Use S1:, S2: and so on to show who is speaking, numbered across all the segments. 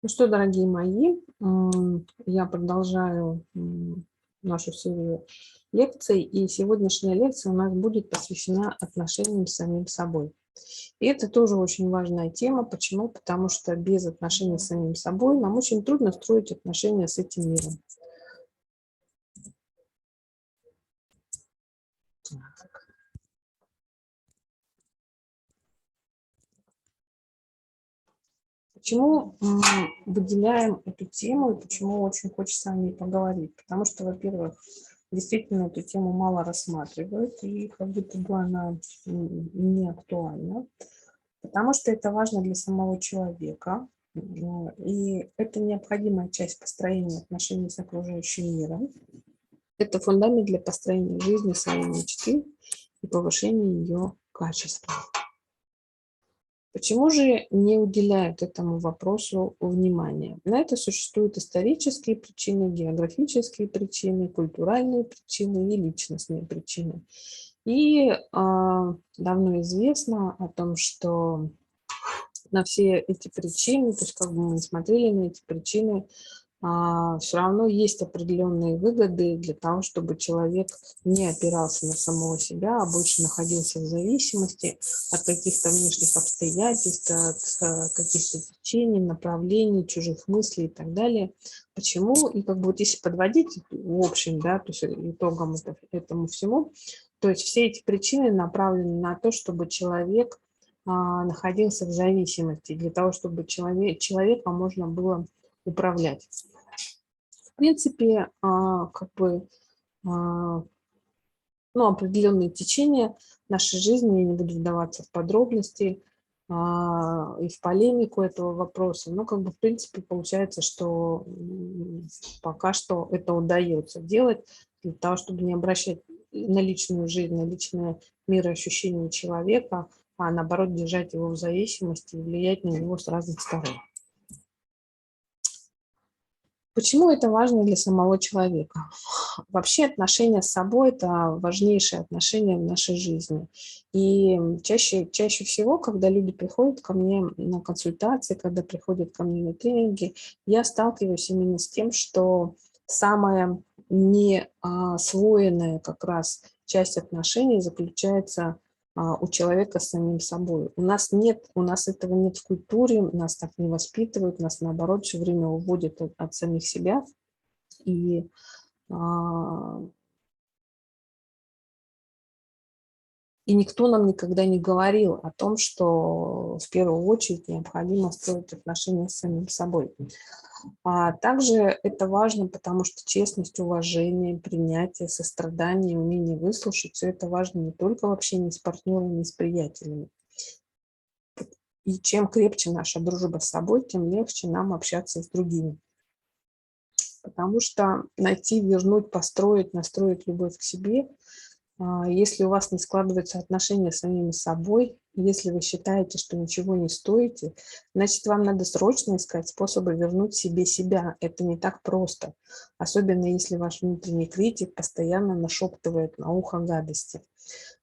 S1: Ну что, дорогие мои, я продолжаю нашу серию лекций, и сегодняшняя лекция у нас будет посвящена отношениям с самим собой. И это тоже очень важная тема. Почему? Потому что без отношений с самим собой нам очень трудно строить отношения с этим миром. Почему выделяем эту тему и почему очень хочется о ней поговорить? Потому что, во-первых, действительно эту тему мало рассматривают, и как будто бы она не актуальна, потому что это важно для самого человека, и это необходимая часть построения отношений с окружающим миром. Это фундамент для построения жизни своей мечты и повышения ее качества. Почему же не уделяют этому вопросу внимания? На это существуют исторические причины, географические причины, культуральные причины и личностные причины. И давно известно о том, что на все эти причины, то есть как бы мы не смотрели на эти причины, все равно есть определенные выгоды для того, чтобы человек не опирался на самого себя, а больше находился в зависимости от каких-то внешних обстоятельств, от каких-то течений, направлений, чужих мыслей и так далее. Почему? И как бы вот если подводить в общем, да, то есть итогом этому всему, то есть все эти причины направлены на то, чтобы человек находился в зависимости, для того, чтобы человека можно было управлять. В принципе, как бы, ну, определенные течения нашей жизни, я не буду вдаваться в подробности и в полемику этого вопроса, но как бы в принципе получается, что пока что это удается делать для того, чтобы не обращать на личную жизнь, на личное мироощущение человека, а наоборот держать его в зависимости и влиять на него с разных сторон. Почему это важно для самого человека? Вообще отношения с собой – это важнейшие отношения в нашей жизни. И чаще всего, когда люди приходят ко мне на консультации, когда приходят ко мне на тренинги, я сталкиваюсь именно с тем, что самая неосвоенная как раз часть отношений заключается у человека с самим собой. У нас этого нет в культуре, нас так не воспитывают, нас наоборот все время уводят от самих себя. И никто нам никогда не говорил о том, что в первую очередь необходимо строить отношения с самим собой. Также это важно, потому что честность, уважение, принятие, сострадание, умение выслушать – все это важно не только в общении с партнерами, с приятелями. И чем крепче наша дружба с собой, тем легче нам общаться с другими. Потому что найти, вернуть, построить, настроить любовь к себе, если у вас не складываются отношения с самим собой, если вы считаете, что ничего не стоите, значит, вам надо срочно искать способы вернуть себе себя. Это не так просто. Особенно если ваш внутренний критик постоянно нашептывает на ухо гадости.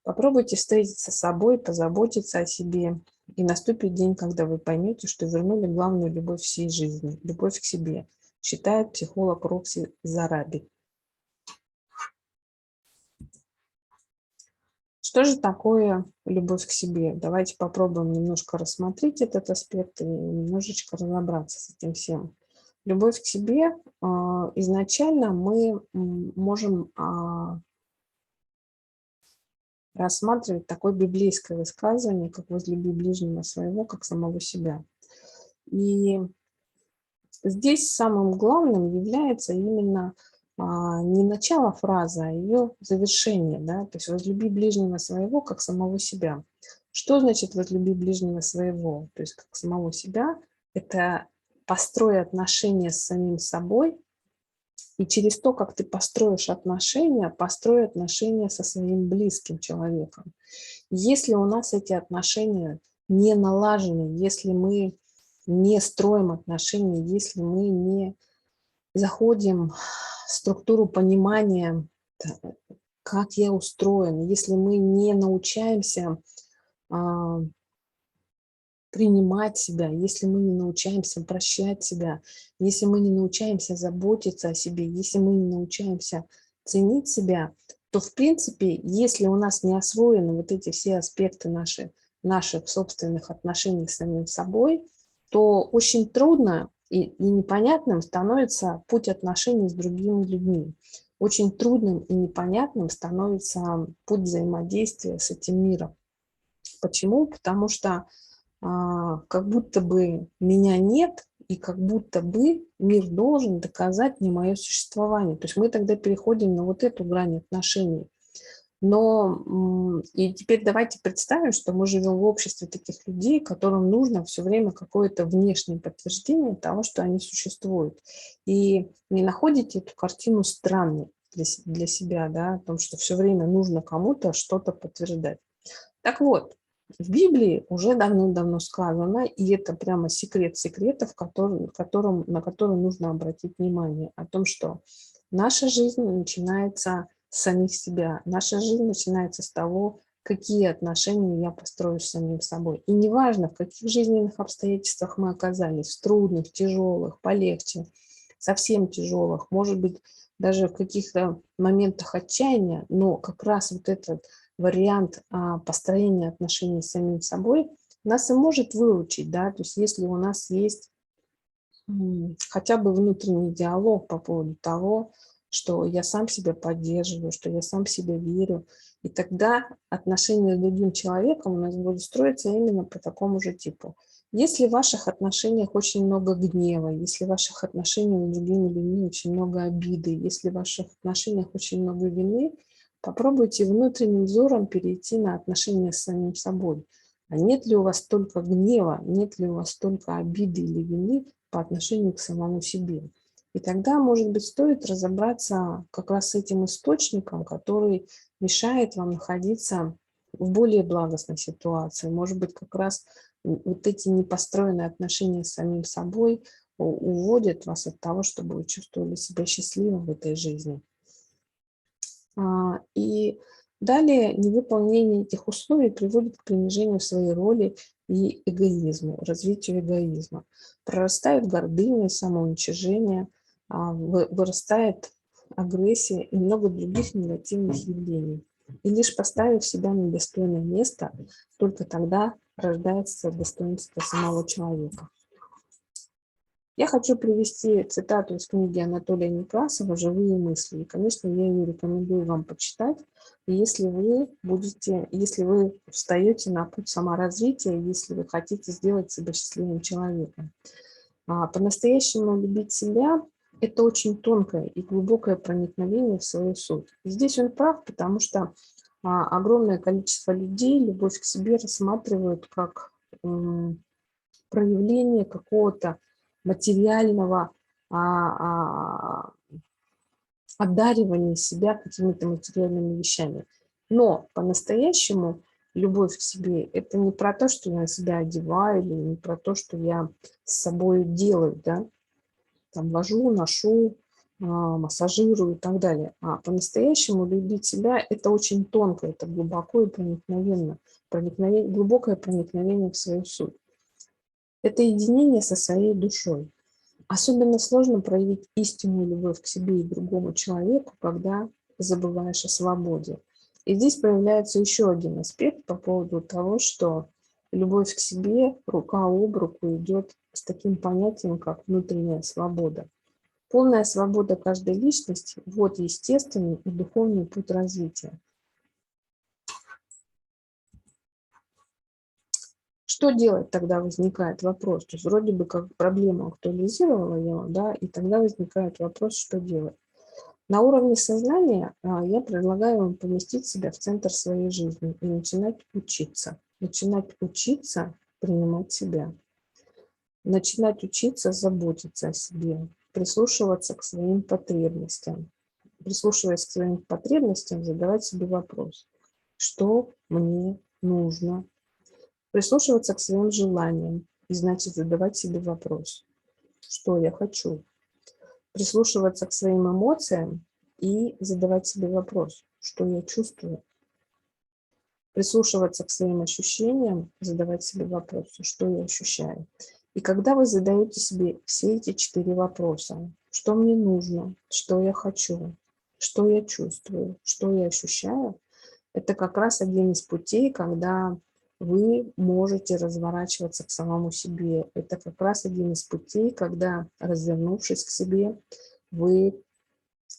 S1: Попробуйте встретиться с собой, позаботиться о себе. И наступит день, когда вы поймете, что вернули главную любовь всей жизни – любовь к себе, считает психолог Рокси Зараби. Что же такое любовь к себе? Давайте попробуем немножко рассмотреть этот аспект и немножечко разобраться с этим всем. Любовь к себе изначально мы можем рассматривать такое библейское высказывание, как «возлюби ближнего своего, как самого себя». И здесь самым главным является именно не начало фразы, а ее завершение, да, то есть возлюби ближнего своего, как самого себя. Что значит возлюби ближнего своего? То есть как самого себя – это построй отношения с самим собой, и через то, как ты построишь отношения, построй отношения со своим близким человеком. Если у нас эти отношения не налажены, если мы не строим отношения, если мы не заходим в структуру понимания, как я устроен, если мы не научаемся принимать себя, если мы не научаемся прощать себя, если мы не научаемся заботиться о себе, если мы не научаемся ценить себя, то, в принципе, если у нас не освоены вот эти все аспекты наших собственных отношений с самим собой, то очень трудно и непонятным становится путь отношений с другими людьми. Очень трудным и непонятным становится путь взаимодействия с этим миром. Почему? Потому что как будто бы меня нет, и как будто бы мир должен доказать мне мое существование. То есть мы тогда переходим на вот эту грань отношений. Но и теперь давайте представим, что мы живем в обществе таких людей, которым нужно все время какое-то внешнее подтверждение того, что они существуют. И не находите эту картину странной для себя, да, о том, что все время нужно кому-то что-то подтверждать. Так вот, в Библии уже давно-давно сказано, и это прямо секрет секретов, на который нужно обратить внимание, о том, что наша жизнь начинается с самих себя, наша жизнь начинается с того, какие отношения я построю с самим собой. И неважно, в каких жизненных обстоятельствах мы оказались, в трудных, тяжелых, полегче, совсем тяжелых, может быть, даже в каких-то моментах отчаяния, но как раз вот этот вариант построения отношений с самим собой нас и может выручить, да, то есть если у нас есть хотя бы внутренний диалог по поводу того, что я сам себя поддерживаю, что я сам себе верю, и тогда отношения с другим человеком у нас будут строиться именно по такому же типу. Если в ваших отношениях очень много гнева, если в ваших отношениях с другими людьми очень много обиды, если в ваших отношениях очень много вины, попробуйте внутренним взором перейти на отношения с самим собой. А нет ли у вас столько гнева, нет ли у вас столько обиды или вины по отношению к самому себе? И тогда, может быть, стоит разобраться как раз с этим источником, который мешает вам находиться в более благостной ситуации. Может быть, как раз вот эти непостроенные отношения с самим собой уводят вас от того, чтобы вы чувствовали себя счастливым в этой жизни. И далее невыполнение этих условий приводит к принижению своей роли и эгоизму, развитию эгоизма. Прорастает гордыня и самоуничижение, вырастает агрессия и много других негативных явлений. И лишь поставив себя на достойное место, только тогда рождается достоинство самого человека. Я хочу привести цитату из книги Анатолия Некрасова «Живые мысли». И, конечно, я ее рекомендую вам почитать. И если вы встаете на путь саморазвития, если вы хотите сделать себя счастливым человеком. По-настоящему любить себя – это очень тонкое и глубокое проникновение в свою суть. И здесь он прав, потому что огромное количество людей любовь к себе рассматривают как проявление какого-то материального одаривания себя какими-то материальными вещами. Но по-настоящему любовь к себе – это не про то, что я себя одеваю, или не про то, что я с собой делаю, да, там вожу, ношу, массажирую и так далее. А по-настоящему любить себя – это очень тонко, это глубоко и проникновенно, глубокое проникновение в свою суть. Это единение со своей душой. Особенно сложно проявить истинную любовь к себе и другому человеку, когда забываешь о свободе. И здесь появляется еще один аспект по поводу того, что любовь к себе рука об руку идет с таким понятием, как внутренняя свобода. Полная свобода каждой личности – вот естественный и духовный путь развития. Что делать тогда, возникает вопрос. То есть вроде бы как проблему актуализировала я, да, и тогда возникает вопрос, что делать. На уровне сознания я предлагаю вам поместить себя в центр своей жизни и начинать учиться. Начинать учиться принимать себя. Начинать учиться заботиться о себе, прислушиваться к своим потребностям. Прислушиваясь к своим потребностям, задавать себе вопрос, что мне нужно. Прислушиваться к своим желаниям и, значит, задавать себе вопрос, что я хочу. Прислушиваться к своим эмоциям и задавать себе вопрос, что я чувствую. прислушиваться к своим ощущениям, задавать себе вопросы, что я ощущаю. И когда вы задаете себе все эти 4 вопроса, что мне нужно, что я хочу, что я чувствую, что я ощущаю, это как раз один из путей, когда вы можете разворачиваться к самому себе. Это как раз один из путей, когда, развернувшись к себе, вы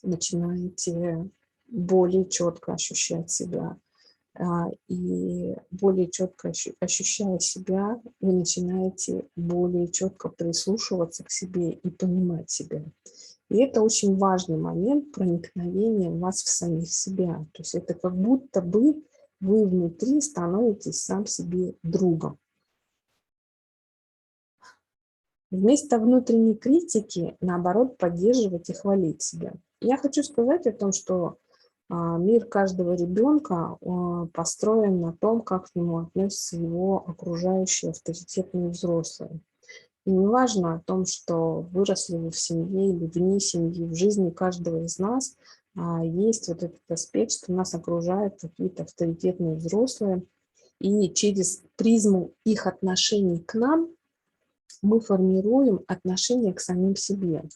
S1: начинаете более четко ощущать себя. И более четко ощущая себя, вы начинаете более четко прислушиваться к себе и понимать себя. И это очень важный момент проникновения вас в самих себя. То есть это как будто бы вы внутри становитесь сам себе другом. Вместо внутренней критики, наоборот, поддерживать и хвалить себя. Я хочу сказать о том, что мир каждого ребенка построен на том, как к нему относятся его окружающие авторитетные взрослые. И неважно о том, что выросли вы в семье или вне семьи, в жизни каждого из нас есть вот этот аспект, что нас окружают какие-то авторитетные взрослые, и через призму их отношений к нам мы формируем отношение к самим себе.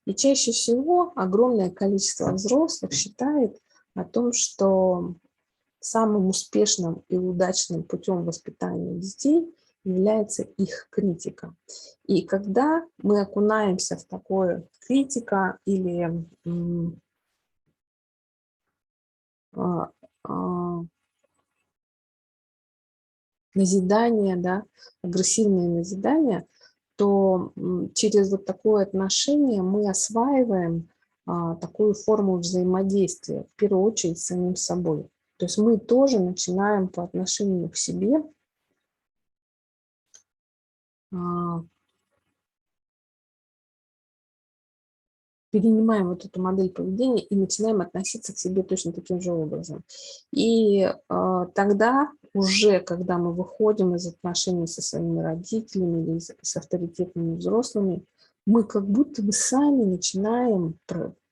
S1: И чаще всего огромное количество взрослых считает о том, что самым успешным и удачным путем воспитания детей является их критика. И когда мы окунаемся в такое критика или назидание, да, агрессивные назидания, то через вот такое отношение мы осваиваем такую форму взаимодействия, в первую очередь с самим собой. То есть мы тоже начинаем по отношению к себе перенимаем вот эту модель поведения и начинаем относиться к себе точно таким же образом. И тогда уже, когда мы выходим из отношений со своими родителями или с авторитетными взрослыми, мы как будто бы сами начинаем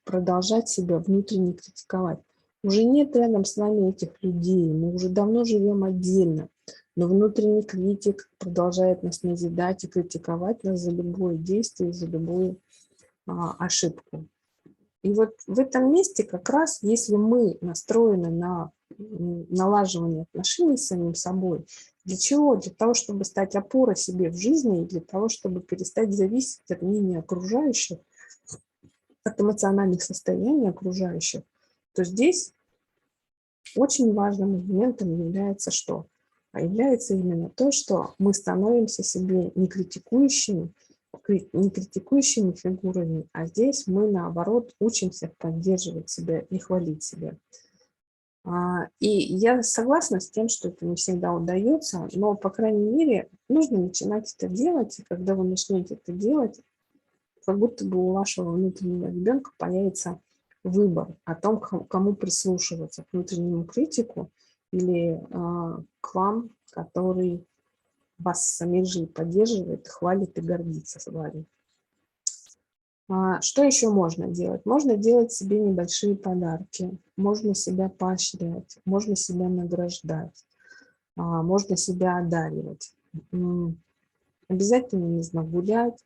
S1: продолжать себя внутренне критиковать. Уже нет рядом с нами этих людей, мы уже давно живем отдельно, но внутренний критик продолжает нас назидать и критиковать нас за любое действие, за любую ошибку. И вот в этом месте как раз, если мы настроены на налаживание отношений с самим собой, для чего? Для того, чтобы стать опорой себе в жизни, и для того, чтобы перестать зависеть от мнения окружающих, от эмоциональных состояний окружающих, то здесь очень важным моментом является что? А является именно то, что мы становимся себе не критикующими фигурами, а здесь мы, наоборот, учимся поддерживать себя и хвалить себя. И я согласна с тем, что это не всегда удается, но, по крайней мере, нужно начинать это делать, и когда вы начнете это делать, как будто бы у вашего внутреннего ребенка появится выбор о том, кому прислушиваться, к внутреннему критику или к вам, который вас самих же поддерживает, хвалит и гордится с вами. Что еще можно делать? Можно делать себе небольшие подарки, можно себя поощрять, можно себя награждать, можно себя одаривать. Обязательно нужно гулять,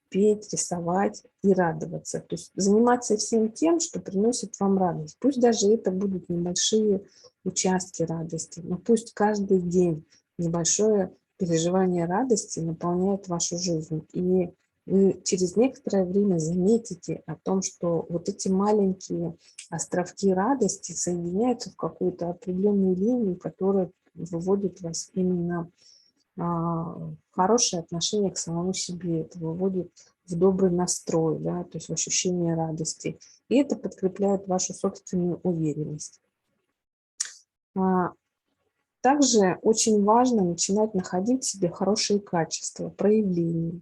S1: петь, рисовать и радоваться. То есть заниматься всем тем, что приносит вам радость. Пусть даже это будут небольшие участки радости, но пусть каждый день небольшое переживание радости наполняет вашу жизнь. И вы через некоторое время заметите о том, что вот эти маленькие островки радости соединяются в какую-то определенную линию, которая выводит вас именно хорошее отношение к самому себе, это выводит в добрый настрой, да, то есть в ощущение радости. И это подкрепляет вашу собственную уверенность. Также очень важно начинать находить в себе хорошие качества, проявления,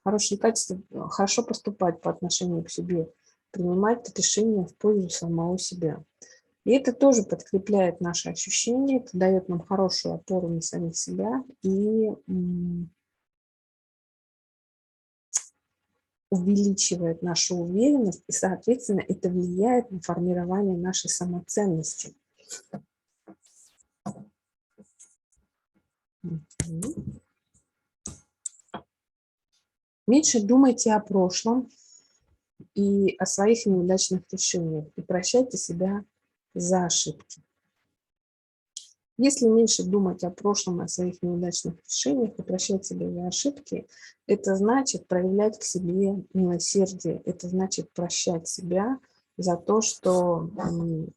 S1: хорошие качества, хорошо поступать по отношению к себе, принимать решения в пользу самого себя. И это тоже подкрепляет наши ощущения, это дает нам хорошую опору на самих себя и увеличивает нашу уверенность, и, соответственно, это влияет на формирование нашей самоценности. Меньше думайте о прошлом и о своих неудачных решениях, и прощайте себя за ошибки. Если меньше думать о прошлом, о своих неудачных решениях и прощать себя за ошибки, это значит проявлять к себе милосердие, это значит прощать себя за то, что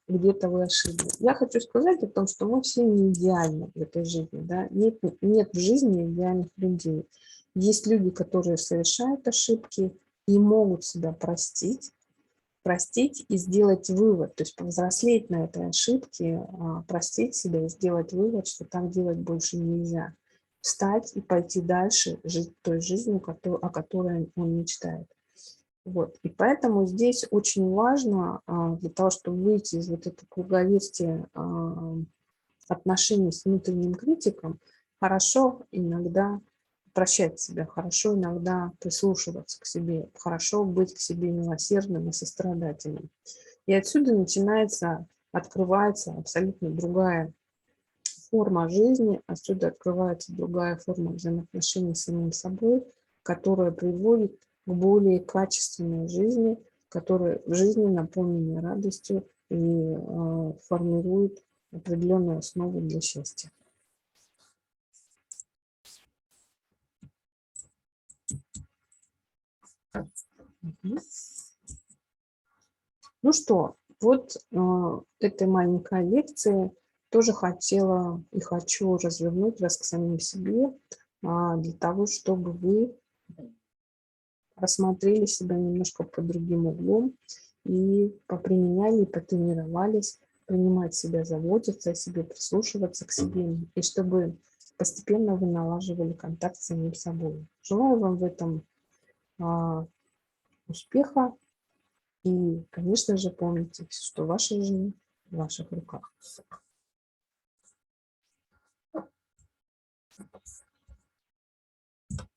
S1: где-то вы ошиблись. Я хочу сказать о том, что мы все не идеальны в этой жизни. Да? Нет в жизни идеальных людей. Есть люди, которые совершают ошибки и могут себя простить и сделать вывод, то есть повзрослеть на этой ошибке, простить себя и сделать вывод, что так делать больше нельзя. Встать и пойти дальше, жить той жизнью, о которой он мечтает. Вот. И поэтому здесь очень важно для того, чтобы выйти из вот этой круговерти отношений с внутренним критиком, хорошо иногда прощать себя, хорошо иногда прислушиваться к себе, хорошо быть к себе милосердным и сострадательным. И отсюда открывается абсолютно другая форма жизни, отсюда открывается другая форма взаимоотношений с самим собой, которая приводит к более качественной жизни, которая в жизни наполненной радостью и формирует определенную основу для счастья. Ну что, вот этой маленькой лекции тоже хотела и хочу развернуть вас к самим себе, для того, чтобы вы рассмотрели себя немножко под другим углом и поприменяли, потренировались принимать себя, заботиться о себе, прислушиваться к себе, и чтобы постепенно вы налаживали контакт с самим собой. Желаю вам в этом успеха. И, конечно же, помните, что ваша жизнь в ваших руках.